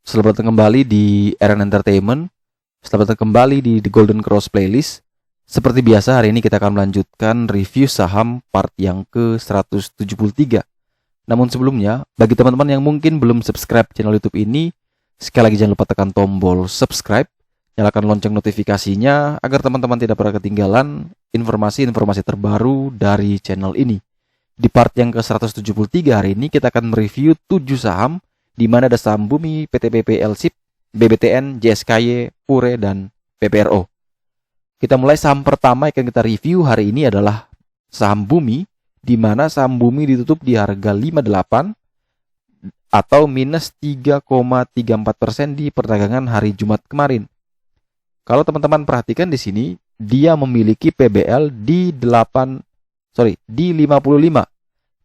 Selamat datang kembali di Eren Entertainment. Selamat datang kembali di The Golden Cross Playlist. Seperti biasa, hari ini kita akan melanjutkan review saham part yang ke-173. Namun sebelumnya, bagi teman-teman yang mungkin belum subscribe channel YouTube ini, sekali lagi jangan lupa tekan tombol subscribe, nyalakan lonceng notifikasinya agar teman-teman tidak pernah ketinggalan informasi-informasi terbaru dari channel ini. Di part yang ke-173 hari ini kita akan mereview 7 saham, di mana ada saham Bumi, PTPP LSIP, BBTN, JSKY, Pure, dan PPRO. Kita mulai saham pertama yang akan kita review hari ini adalah saham Bumi, di mana saham Bumi ditutup di harga 58 atau minus 3,34% di perdagangan hari Jumat kemarin. Kalau teman-teman perhatikan di sini, dia memiliki PBL di 55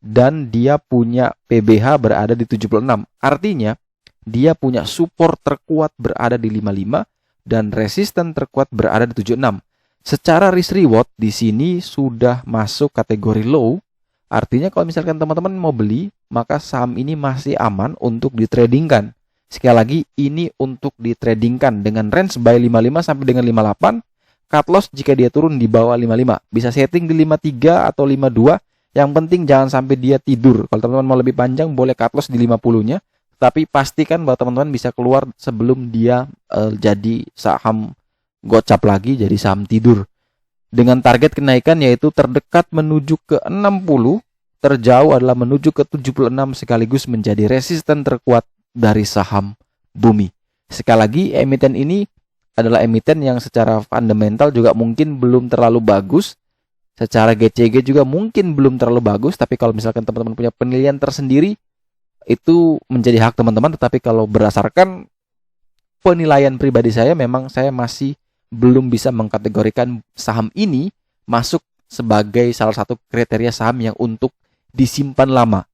dan dia punya PBH berada di 76. Artinya, dia punya support terkuat berada di 55 dan resisten terkuat berada di 76. Secara risk reward di sini sudah masuk kategori low. Artinya kalau misalkan teman-teman mau beli, maka saham ini masih aman untuk ditradingkan. Sekali lagi, ini untuk ditradingkan dengan range buy 55 sampai dengan 58. Cut loss jika dia turun di bawah 55. Bisa setting di 53 atau 52. Yang penting jangan sampai dia tidur. Kalau teman-teman mau lebih panjang, boleh cut loss di 50-nya. Tapi pastikan bahwa teman-teman bisa keluar sebelum dia jadi saham gocap lagi, jadi saham tidur. Dengan target kenaikan yaitu terdekat menuju ke 60, terjauh adalah menuju ke 76 sekaligus menjadi resisten terkuat dari saham Bumi. Sekali lagi, emiten ini adalah emiten yang secara fundamental juga mungkin belum terlalu bagus. Secara GCG juga mungkin belum terlalu bagus, tapi kalau misalkan teman-teman punya penilaian tersendiri, itu menjadi hak teman-teman. Tetapi kalau berdasarkan penilaian pribadi saya, memang saya masih belum bisa mengkategorikan saham ini masuk sebagai salah satu kriteria saham yang untuk disimpan lama.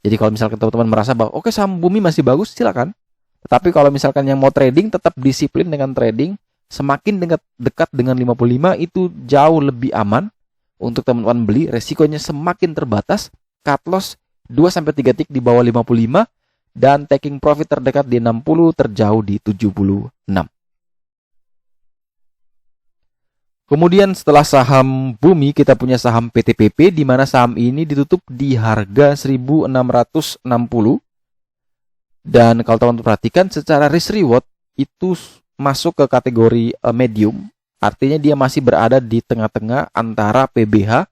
Jadi kalau misalkan teman-teman merasa bahwa oke, saham Bumi masih bagus, silakan. Tetapi kalau misalkan yang mau trading, tetap disiplin dengan trading. Semakin dekat dengan 55 itu jauh lebih aman untuk teman-teman beli. Resikonya semakin terbatas. Cut loss 2-3 tick di bawah 55 dan taking profit terdekat di 60, terjauh di 76. Kemudian setelah saham Bumi, kita punya saham PTPP, di mana saham ini ditutup di harga 1.660. Dan kalau teman-teman perhatikan, secara risk reward itu masuk ke kategori medium. Artinya dia masih berada di tengah-tengah antara PBH,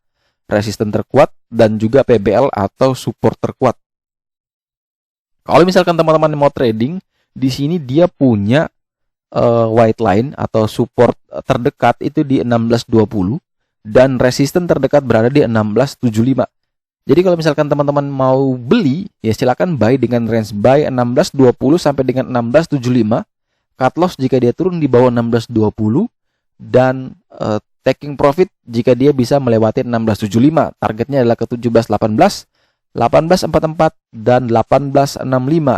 resisten terkuat, dan juga PBL atau support terkuat. Kalau misalkan teman-teman mau trading, di sini dia punya white line atau support terdekat itu di 1620 dan resisten terdekat berada di 1675. Jadi kalau misalkan teman-teman mau beli, ya silakan buy dengan range buy 1620 sampai dengan 1675. Cut loss jika dia turun di bawah 1620 dan taking profit jika dia bisa melewati 1675. Targetnya adalah ke 1718, 1844 dan 1865,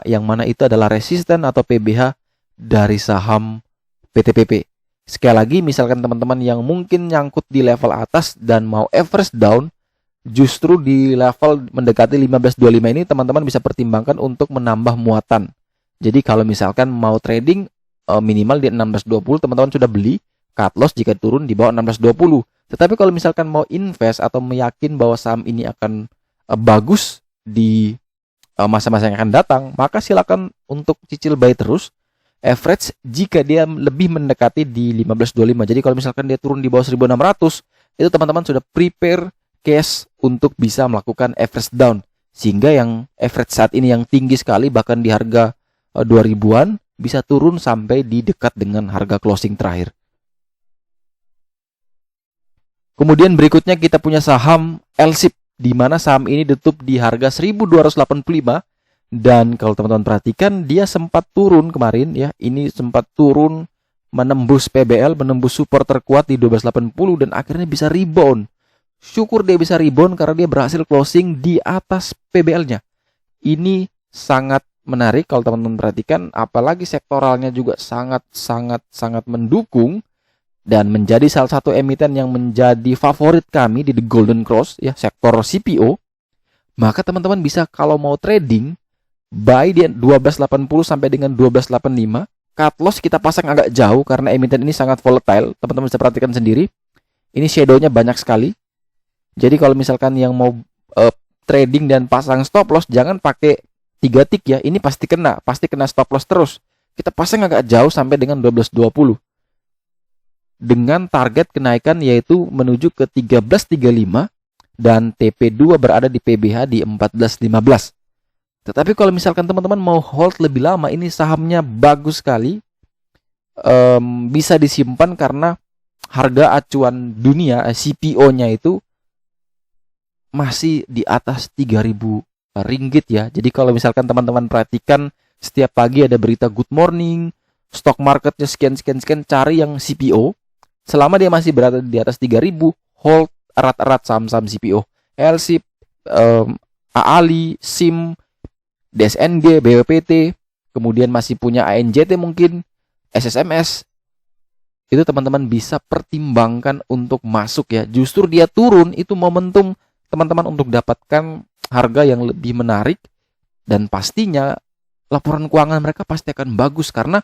yang mana itu adalah resisten atau PBH dari saham PTPP. Sekali lagi, misalkan teman-teman yang mungkin nyangkut di level atas dan mau average down, justru di level mendekati 1525 ini teman-teman bisa pertimbangkan untuk menambah muatan. Jadi kalau misalkan mau trading minimal di 1620, teman-teman sudah beli, cut loss jika turun di bawah 1620. Tetapi kalau misalkan mau invest atau meyakin bahwa saham ini akan bagus di masa-masa yang akan datang, maka silakan untuk cicil buy terus. Average jika dia lebih mendekati di 1525. Jadi kalau misalkan dia turun di bawah 1600, itu teman-teman sudah prepare cash untuk bisa melakukan average down. Sehingga yang average saat ini yang tinggi sekali, bahkan di harga 2000-an, bisa turun sampai di dekat dengan harga closing terakhir. Kemudian berikutnya kita punya saham LSIP, di mana saham ini ditutup di harga 1285. Dan kalau teman-teman perhatikan, dia sempat turun kemarin ya. Ini sempat turun menembus PBL, menembus support terkuat di 1280 dan akhirnya bisa rebound. Syukur dia bisa rebound karena dia berhasil closing di atas PBL-nya. Ini sangat menarik kalau teman-teman perhatikan, apalagi sektoralnya juga sangat mendukung dan menjadi salah satu emiten yang menjadi favorit kami di The Golden Cross ya, sektor CPO. Maka teman-teman bisa kalau mau trading buy di 12.80 sampai dengan 12.85. Cut loss kita pasang agak jauh karena emiten ini sangat volatile. Teman-teman bisa perhatikan sendiri. Ini shadow-nya banyak sekali. Jadi kalau misalkan yang mau trading dan pasang stop loss, jangan pakai 3 tick ya. Ini pasti kena stop loss terus. Kita pasang agak jauh sampai dengan 12.20. Dengan target kenaikan yaitu menuju ke 13.35 dan TP2 berada di PBH di 14.15. Tetapi kalau misalkan teman-teman mau hold lebih lama, ini sahamnya bagus sekali, bisa disimpan karena harga acuan dunia CPO-nya itu masih di atas 3.000 ringgit ya. Jadi kalau misalkan teman-teman perhatikan setiap pagi ada berita good morning, stock marketnya sekian, cari yang CPO. Selama dia masih berada di atas 3.000, hold erat-erat saham-saham CPO. LSIP, AALI, SIM, DSNG, BWPT, kemudian masih punya ANJT mungkin, SSMS. Itu teman-teman bisa pertimbangkan untuk masuk ya. Justru dia turun, itu momentum teman-teman untuk dapatkan harga yang lebih menarik. Dan pastinya laporan keuangan mereka pasti akan bagus karena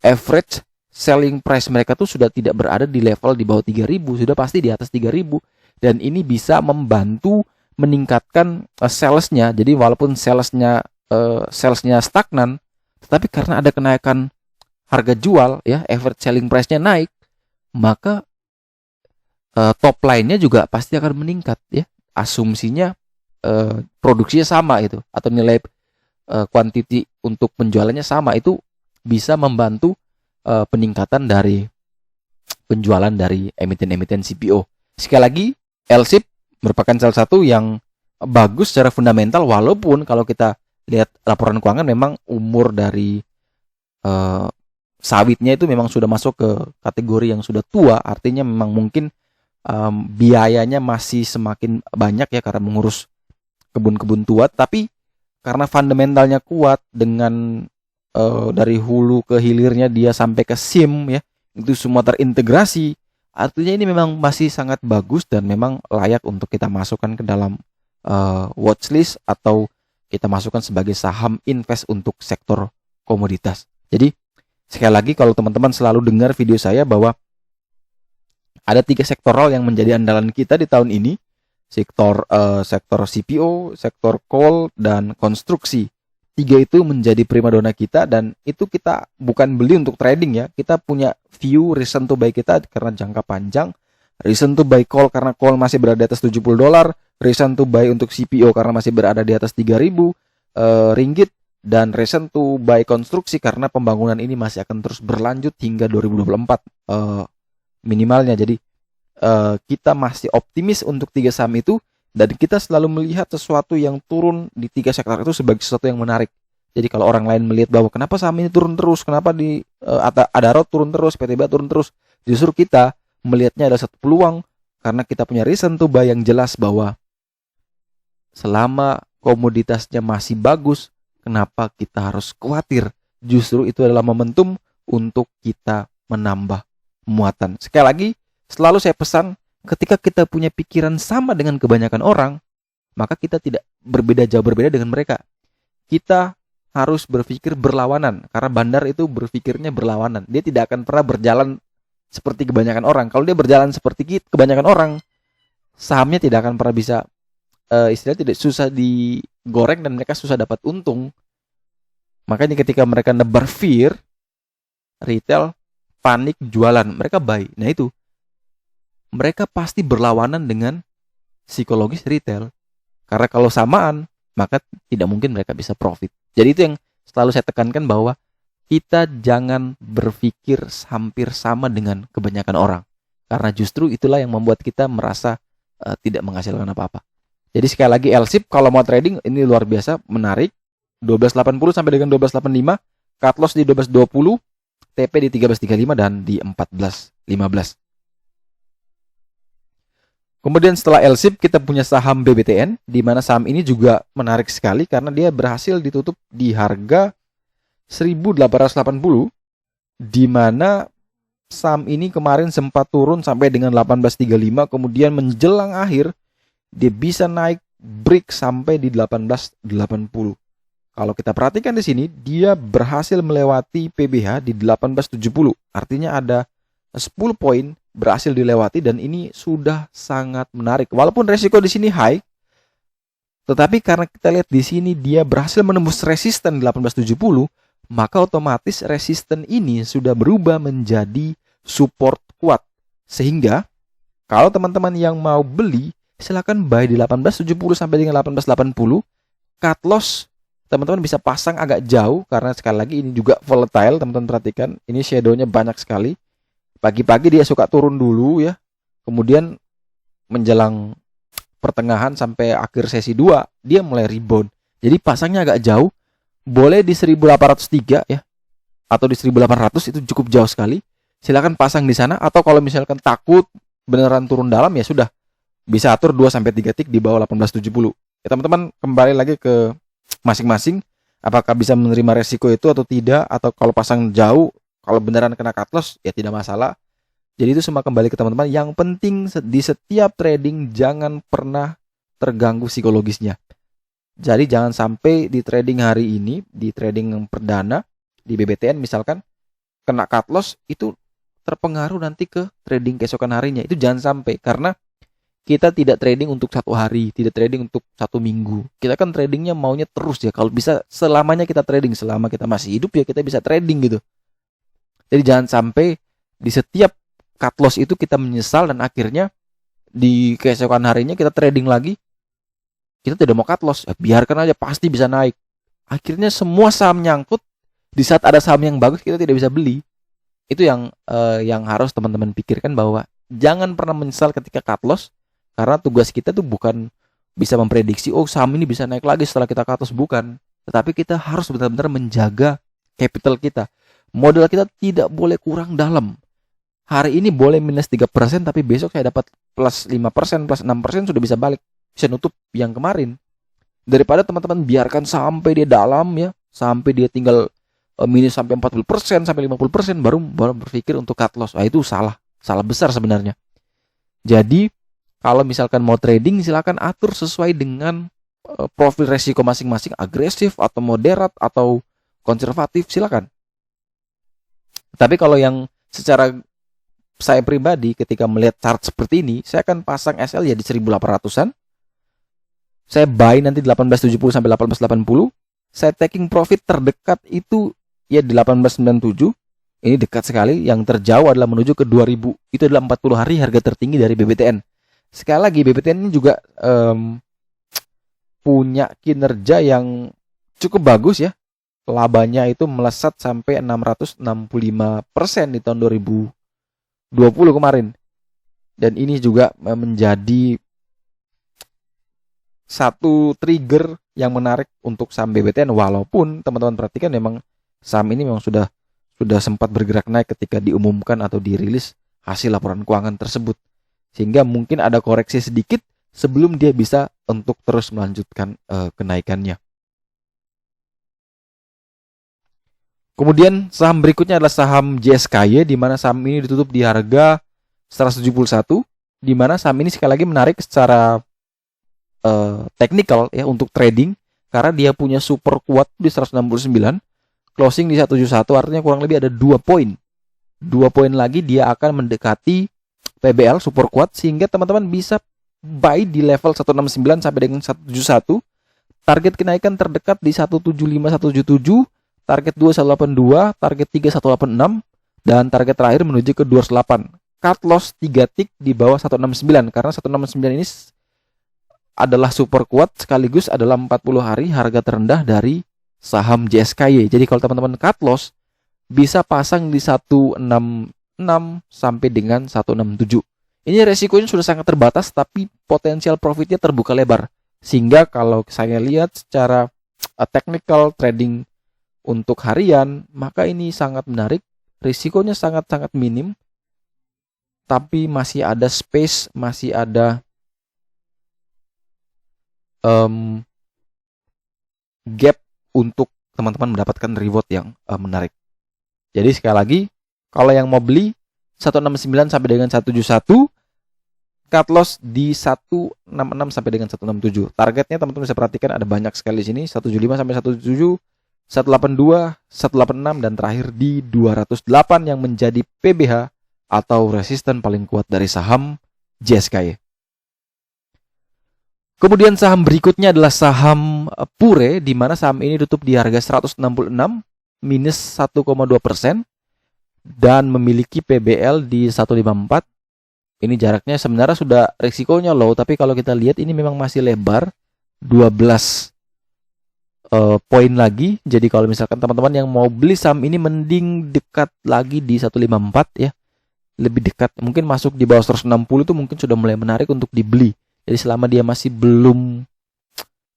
average selling price mereka tuh sudah tidak berada di level di bawah 3.000, sudah pasti di atas 3.000. Dan ini bisa membantu meningkatkan salesnya. Jadi walaupun salesnya stagnan, tetapi karena ada kenaikan harga jual ya, average selling price-nya naik, maka top line-nya juga pasti akan meningkat ya. Asumsinya produksinya sama itu, atau nilai quantity untuk penjualannya sama, itu bisa membantu peningkatan dari penjualan dari emiten-emiten CPO. Sekali lagi, LSIP merupakan salah satu yang bagus secara fundamental, walaupun kalau kita lihat laporan keuangan memang umur dari sawitnya itu memang sudah masuk ke kategori yang sudah tua, artinya memang mungkin biayanya masih semakin banyak ya karena mengurus kebun-kebun tua. Tapi karena fundamentalnya kuat dengan dari hulu ke hilirnya dia sampai ke SIM ya, itu semua terintegrasi, artinya ini memang masih sangat bagus dan memang layak untuk kita masukkan ke dalam watchlist atau kita masukkan sebagai saham invest untuk sektor komoditas. Jadi sekali lagi, kalau teman-teman selalu dengar video saya bahwa ada 3 sektoral yang menjadi andalan kita di tahun ini, sektor CPO, sektor coal, dan konstruksi. 3 itu menjadi primadona kita, dan itu kita bukan beli untuk trading ya. Kita punya view reason to buy kita karena jangka panjang, reason to buy coal karena coal masih berada di atas $70, reason to buy untuk CPO karena masih berada di atas 3.000 ringgit, dan reason to buy konstruksi karena pembangunan ini masih akan terus berlanjut hingga 2024 minimalnya. Jadi kita masih optimis untuk 3 saham itu, dan kita selalu melihat sesuatu yang turun di 3 sektor itu sebagai sesuatu yang menarik. Jadi kalau orang lain melihat bahwa kenapa saham ini turun terus, kenapa di Adaro turun terus, PTBA turun terus, justru kita melihatnya ada satu peluang karena kita punya reason to buy yang jelas bahwa selama komoditasnya masih bagus, kenapa kita harus khawatir? Justru itu adalah momentum untuk kita menambah muatan. Sekali lagi, selalu saya pesan, ketika kita punya pikiran sama dengan kebanyakan orang, maka kita tidak jauh berbeda dengan mereka. Kita harus berpikir berlawanan, karena bandar itu berpikirnya berlawanan. Dia tidak akan pernah berjalan seperti kebanyakan orang. Kalau dia berjalan seperti kebanyakan orang, sahamnya tidak akan pernah bisa, istilahnya tidak, susah digoreng dan mereka susah dapat untung. Makanya ketika mereka nebar fear, retail panik jualan, mereka buy. Nah itu, mereka pasti berlawanan dengan psikologis retail. Karena kalau samaan, maka tidak mungkin mereka bisa profit. Jadi itu yang selalu saya tekankan, bahwa kita jangan berpikir hampir sama dengan kebanyakan orang. Karena justru itulah yang membuat kita merasa tidak menghasilkan apa-apa. Jadi sekali lagi, LSIP kalau mau trading ini luar biasa menarik. 12.80 sampai dengan 12.85, cut loss di 12.20, TP di 13.35 dan di 14.15. Kemudian setelah LSIP kita punya saham BBTN, di mana saham ini juga menarik sekali karena dia berhasil ditutup di harga 1.880, di mana saham ini kemarin sempat turun sampai dengan 18.35, kemudian menjelang akhir dia bisa naik break sampai di 18.80. Kalau kita perhatikan di sini, dia berhasil melewati PBH di 1870. Artinya ada 10 poin berhasil dilewati dan ini sudah sangat menarik. Walaupun resiko di sini high, tetapi karena kita lihat di sini dia berhasil menembus resisten 1870, maka otomatis resisten ini sudah berubah menjadi support kuat. Sehingga kalau teman-teman yang mau beli, silakan buy di 1870 sampai dengan 1880. Cut loss teman-teman bisa pasang agak jauh karena sekali lagi ini juga volatile. Teman-teman perhatikan, ini shadow-nya banyak sekali. Pagi-pagi dia suka turun dulu ya. Kemudian menjelang pertengahan sampai akhir sesi 2 dia mulai rebound. Jadi pasangnya agak jauh. Boleh di 1803 ya. Atau di 1800 itu cukup jauh sekali. Silakan pasang di sana, atau kalau misalkan takut beneran turun dalam ya sudah. Bisa atur 2 sampai 3 tick di bawah 1870. Ya teman-teman kembali lagi ke masing-masing, apakah bisa menerima resiko itu atau tidak, atau kalau pasang jauh, kalau beneran kena cut loss ya tidak masalah. Jadi itu semua kembali ke teman-teman. Yang penting di setiap trading jangan pernah terganggu psikologisnya. Jadi jangan sampai di trading hari ini, di trading yang perdana di BBTN misalkan, kena cut loss itu terpengaruh nanti ke trading keesokan harinya. Itu jangan sampai, karena kita tidak trading untuk 1 hari, tidak trading untuk 1 minggu. Kita kan tradingnya maunya terus ya. Kalau bisa selamanya kita trading, selama kita masih hidup ya kita bisa trading gitu. Jadi jangan sampai di setiap cut loss itu kita menyesal dan akhirnya di keesokan harinya kita trading lagi, kita tidak mau cut loss. Ya, biarkan aja, pasti bisa naik. Akhirnya semua saham nyangkut, di saat ada saham yang bagus kita tidak bisa beli. Itu yang harus teman-teman pikirkan, bahwa jangan pernah menyesal ketika cut loss. Karena tugas kita tuh bukan bisa memprediksi, oh saham ini bisa naik lagi setelah kita cut loss, bukan. Tetapi kita harus benar-benar menjaga capital kita. Modal kita tidak boleh kurang dalam. Hari ini boleh minus 3%, tapi besok saya dapat plus 5%, plus 6% sudah bisa balik. Bisa nutup yang kemarin. Daripada teman-teman biarkan sampai dia dalam ya, sampai dia tinggal minus sampai 40%, sampai 50%, baru berpikir untuk cut loss. Itu salah besar sebenarnya. Jadi kalau misalkan mau trading, silakan atur sesuai dengan profil resiko masing-masing, agresif atau moderat atau konservatif, silakan. Tapi kalau yang secara saya pribadi ketika melihat chart seperti ini, saya akan pasang SL ya di 1800-an. Saya buy nanti 1870 sampai 1880. Saya taking profit terdekat itu ya di 1897. Ini dekat sekali. Yang terjauh adalah menuju ke 2000. Itu adalah 40 hari harga tertinggi dari BBTN. Sekali lagi, BBTN ini juga punya kinerja yang cukup bagus ya. Labanya itu melesat sampai 665% di tahun 2020 kemarin. Dan ini juga menjadi satu trigger yang menarik untuk saham BBTN. Walaupun teman-teman perhatikan memang saham ini memang sudah sempat bergerak naik ketika diumumkan atau dirilis hasil laporan keuangan tersebut. Sehingga mungkin ada koreksi sedikit sebelum dia bisa untuk terus melanjutkan kenaikannya. Kemudian saham berikutnya adalah saham JSKY, di mana saham ini ditutup di harga 171, di mana saham ini sekali lagi menarik secara technical ya untuk trading, karena dia punya super kuat di 169, closing di 171, artinya kurang lebih ada 2 poin. 2 poin lagi dia akan mendekati PBL super kuat, sehingga teman-teman bisa buy di level 169 sampai dengan 171. Target kenaikan terdekat di 175 177, target 2 182, target 3 186, dan target terakhir menuju ke 208. Cut loss 3 tick di bawah 169, karena 169 ini adalah super kuat sekaligus adalah 40 hari harga terendah dari saham JSKY. Jadi kalau teman-teman cut loss bisa pasang di 166 sampai dengan 167. Ini resikonya sudah sangat terbatas, tapi potensial profitnya terbuka lebar. Sehingga kalau saya lihat secara technical trading untuk harian, maka ini sangat menarik. Risikonya sangat-sangat minim, tapi masih ada space, masih ada gap untuk teman-teman mendapatkan reward yang menarik. Jadi sekali lagi, kalau yang mau beli 169 sampai dengan 171, cut loss di 166 sampai dengan 167. Targetnya teman-teman bisa perhatikan ada banyak sekali di sini, 175 sampai 177, 182, 186 dan terakhir di 208 yang menjadi PBH atau resisten paling kuat dari saham JSKY. Kemudian saham berikutnya adalah saham Pure, di mana saham ini tutup di harga 166 minus 1,2% dan memiliki PBL di 154. Ini jaraknya sebenarnya sudah risikonya low, tapi kalau kita lihat ini memang masih lebar 12 poin lagi. Jadi kalau misalkan teman-teman yang mau beli saham ini mending dekat lagi di 154 ya. Lebih dekat, mungkin masuk di bawah 160 itu mungkin sudah mulai menarik untuk dibeli. Jadi selama dia masih belum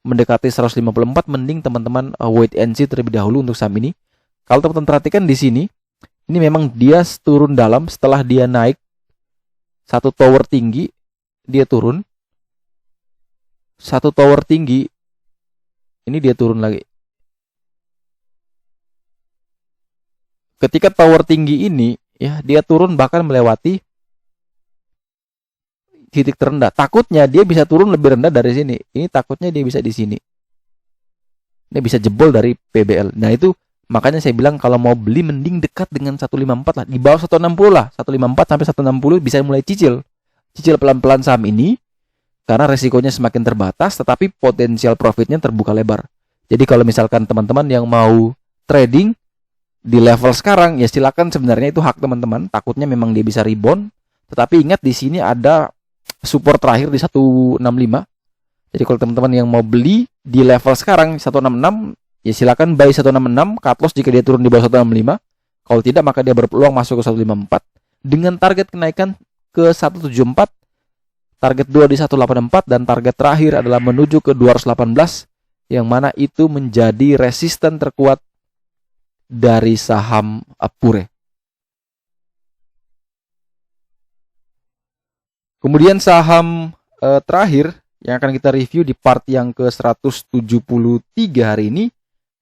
mendekati 154, mending teman-teman wait and see terlebih dahulu untuk saham ini. Kalau teman-teman perhatikan di sini, ini memang dia turun dalam setelah dia naik satu tower tinggi, dia turun. Satu tower tinggi, ini dia turun lagi. Ketika tower tinggi ini, ya dia turun bahkan melewati titik terendah. Takutnya dia bisa turun lebih rendah dari sini. Ini takutnya dia bisa di sini. Ini bisa jebol dari PBL. Nah itu makanya saya bilang kalau mau beli mending dekat dengan 154 lah. Di bawah 160 lah. 154 sampai 160 bisa mulai cicil. Cicil pelan-pelan saham ini. Karena resikonya semakin terbatas tetapi potensial profitnya terbuka lebar. Jadi kalau misalkan teman-teman yang mau trading di level sekarang ya silakan, sebenarnya itu hak teman-teman. Takutnya memang dia bisa rebound. Tetapi ingat di sini ada support terakhir di 165. Jadi kalau teman-teman yang mau beli di level sekarang 166, ya silakan buy 166, cut loss jika dia turun di bawah 165. Kalau tidak maka dia berpeluang masuk ke 154 dengan target kenaikan ke 174, target 2 di 184 dan target terakhir adalah menuju ke 218 yang mana itu menjadi resisten terkuat dari saham Pure. Kemudian saham terakhir yang akan kita review di part yang ke-173 hari ini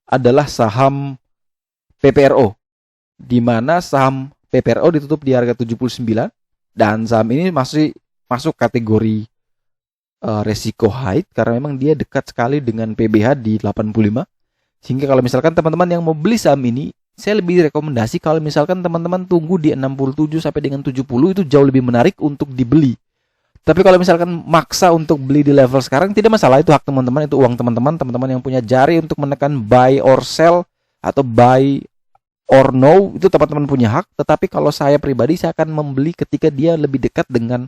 adalah saham PPRO, di mana saham PPRO ditutup di harga 79 dan saham ini masih masuk kategori resiko high karena memang dia dekat sekali dengan PBH di 85. Sehingga kalau misalkan teman-teman yang mau beli saham ini, saya lebih rekomendasi kalau misalkan teman-teman tunggu di 67 sampai dengan 70, itu jauh lebih menarik untuk dibeli. Tapi kalau misalkan maksa untuk beli di level sekarang, tidak masalah, itu hak teman-teman, itu uang teman-teman. Teman-teman yang punya jari untuk menekan buy or sell atau buy or no, itu teman-teman punya hak. Tetapi kalau saya pribadi, saya akan membeli ketika dia lebih dekat dengan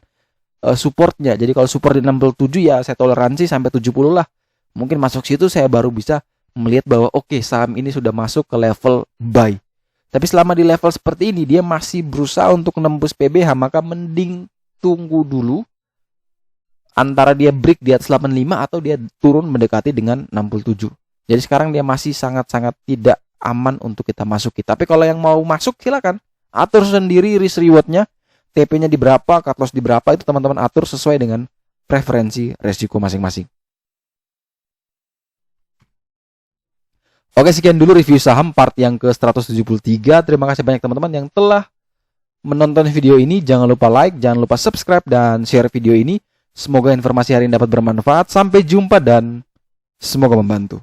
supportnya. Jadi kalau support di 67 ya saya toleransi sampai 70 lah. Mungkin masuk situ saya baru bisa melihat bahwa oke, saham ini sudah masuk ke level buy. Tapi selama di level seperti ini dia masih berusaha untuk menembus PBH, maka mending tunggu dulu antara dia break di atas 85 atau dia turun mendekati dengan 67. Jadi sekarang dia masih sangat-sangat tidak aman untuk kita masuki. Tapi kalau yang mau masuk silakan atur sendiri risk rewardnya, TP-nya di berapa, cut loss di berapa, itu teman-teman atur sesuai dengan preferensi resiko masing-masing. Oke, sekian dulu review saham part yang ke-173. Terima kasih banyak teman-teman yang telah menonton video ini. Jangan lupa like, jangan lupa subscribe, dan share video ini. Semoga informasi hari ini dapat bermanfaat. Sampai jumpa dan semoga membantu.